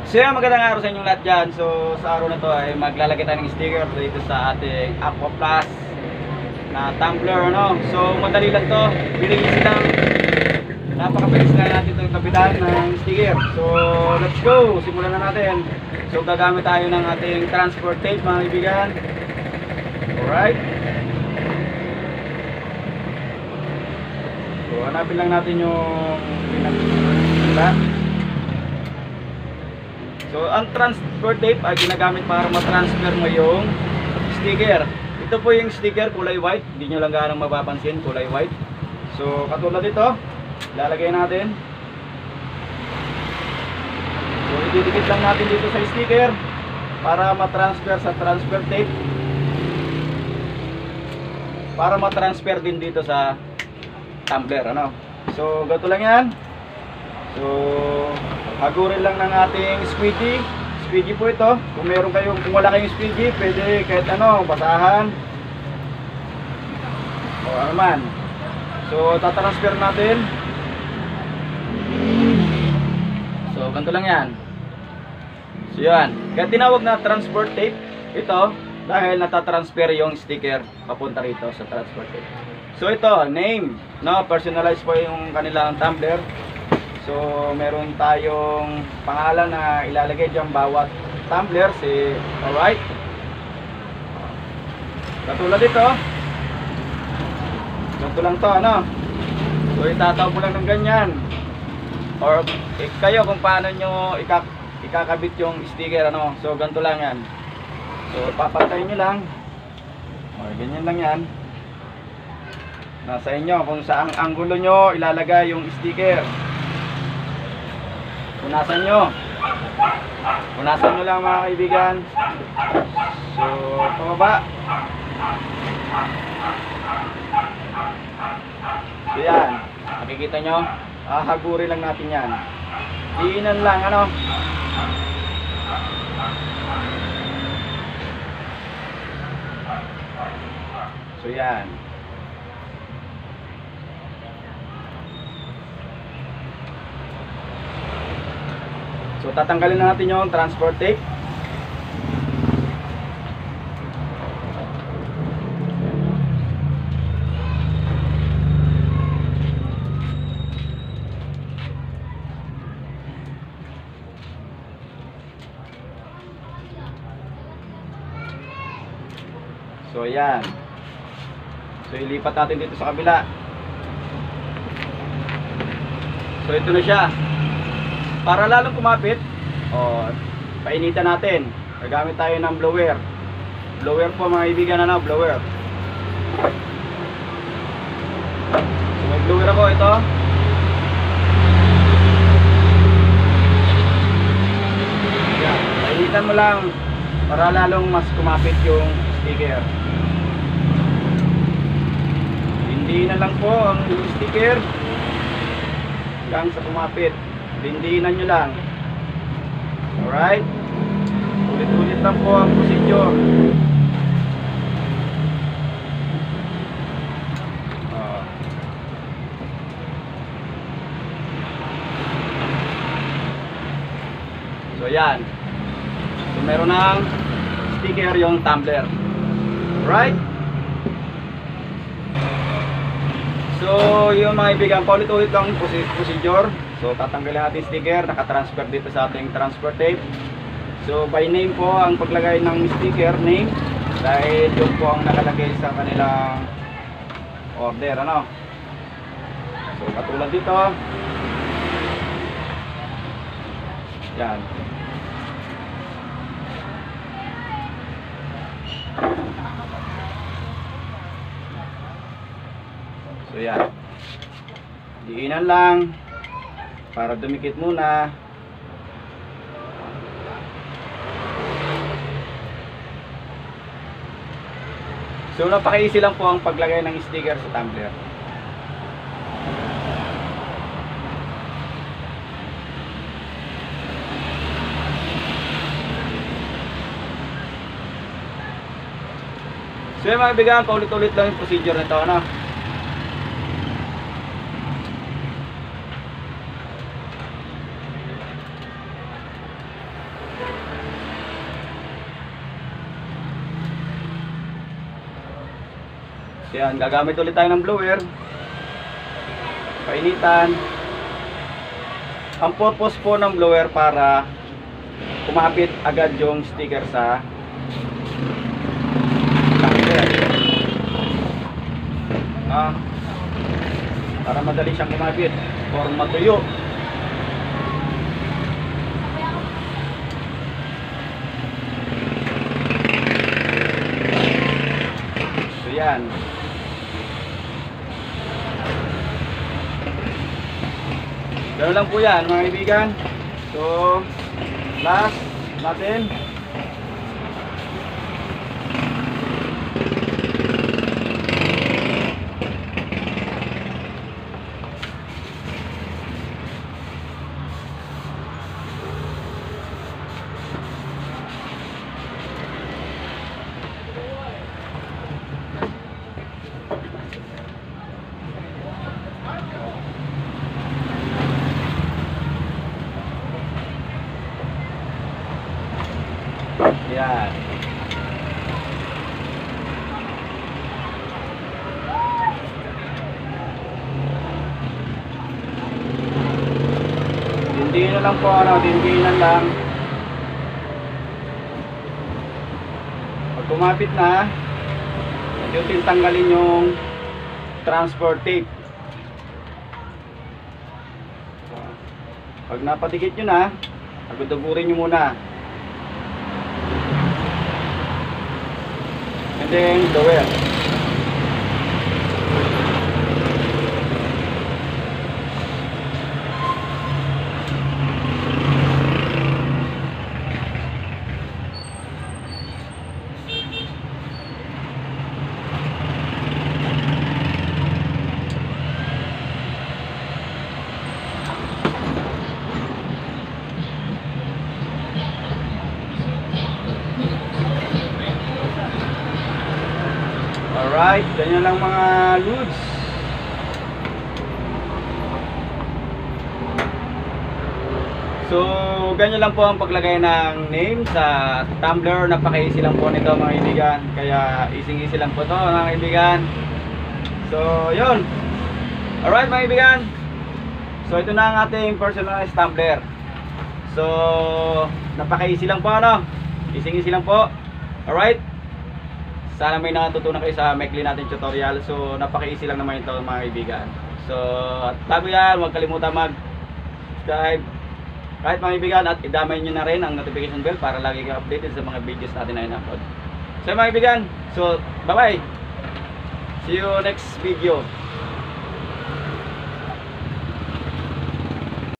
So yan, magandang araw sa inyong lahat dyan. So sa araw na to ay maglalagay tayo ng sticker dito sa ating Aqua Plus na tumbler, ano. So madali lang to, bilinis lang, napakabilis na natin itong kapitan ng sticker. So let's go, simulan na natin. So gagamit tayo ng ating transport tape, mga kaibigan. Alright, so hanapin lang natin yung pinag-diba. So ang transport tape ay ginagamit para matransfer mo yung sticker. Ito po yung sticker, kulay white. Hindi nyo lang ganang mapapansin, kulay white. So katulad dito, lalagay natin. So ididikit lang natin dito sa sticker para matransfer sa transfer tape, para matransfer din dito sa tumbler, ano. So ganito lang yan. So hagurin lang ng ating squeegee. Squeegee po ito. Kung meron kayong, kung wala kayong squeegee, pwede kahit ano, basahan o ano man. So tatransfer natin. So ganito lang yan. So yan, kaya tinawag na transport tape ito dahil natatransfer yung sticker papunta rito sa transport tape. So ito, name, no, personalized po yung kanilang tumbler. So meron tayong pangalan na ilalagay dyan bawat tumbler, alright. Katulad ito, ganito lang to, ano. So itataw mo lang ng ganyan, or kayo kung paano nyo ikakabit yung sticker, ano. So ganito lang yan. So papatay nyo lang, or ganyan lang yan. Nasa inyo kung saang anggulo nyo ilalagay yung sticker. Punasan nyo lang, mga kaibigan. So pababa. So yan, makikita nyo, hahagurin lang natin yan. Diinan lang, ano. So yan. So tatanggalin na natin yung transport tape. So yan. So ilipat natin dito sa kabila. So ito na siya. Para lalong kumapit, painitan natin. Gagamit tayo ng blower. Blower po, mga kaibigan, ano, blower. So may blower ako, ito. Yan, painitan mo lang para lalong mas kumapit yung sticker. Hindi na lang po ang sticker hanggang sa kumapit. Dindinan nyo lang. Alright, ulit-ulit lang po ang procedure. So yan. So meron ng sticker yung tumbler. Alright. So yung mga ibigan, paulit-ulit lang procedure. So tatanggalin natin sticker, nakatransfer dito sa ating transfer tape. So by name po ang paglagay ng sticker, name, dahil yun po ang nakalagay sa kanilang order, ano. So katulad dito, yan. So yan, diinan lang para dumikit muna. So napaka-easy lang po ang paglagay ng sticker sa tumbler. So yung mga kaibigan, paulit-ulit lang yung procedure nito, ano. So yan, gagamit ulit tayo ng blower. Painitan. Ang purpose po ng blower para kumapit agad yung sticker sa tumbler. Para madali siyang kumapit or matuyo. So yan. Gano'n lang po yan mga kaibigan. So last natin. Yan. Dindinan lang po, dindinan lang. Pag kumapit na, medyo tanggalin yung transfer tape. Pag napadikit nyo na, agad-agurin nyo muna. And then blower. Alright, ganyan lang mga loads. So, ganyan lang po ang paglagay ng name sa tumbler. Napaka-easy lang po nito mga kaibigan. Kaya easy lang po to mga kaibigan. So, yun. Alright mga kaibigan. So, ito na ang ating personalized tumbler. So, napaka-easy lang po ano. Easy lang po. Alright. Sana may natutunan kayo sa maikli natin tutorial. So napaka-easy lang naman ito mga kaibigan. So bago yan, huwag kalimutan mag-subscribe kahit mga kaibigan, at idamay nyo na rin ang notification bell para lagi kayo updated sa mga videos natin na in-upload. So mga kaibigan, so bye bye. See you next video.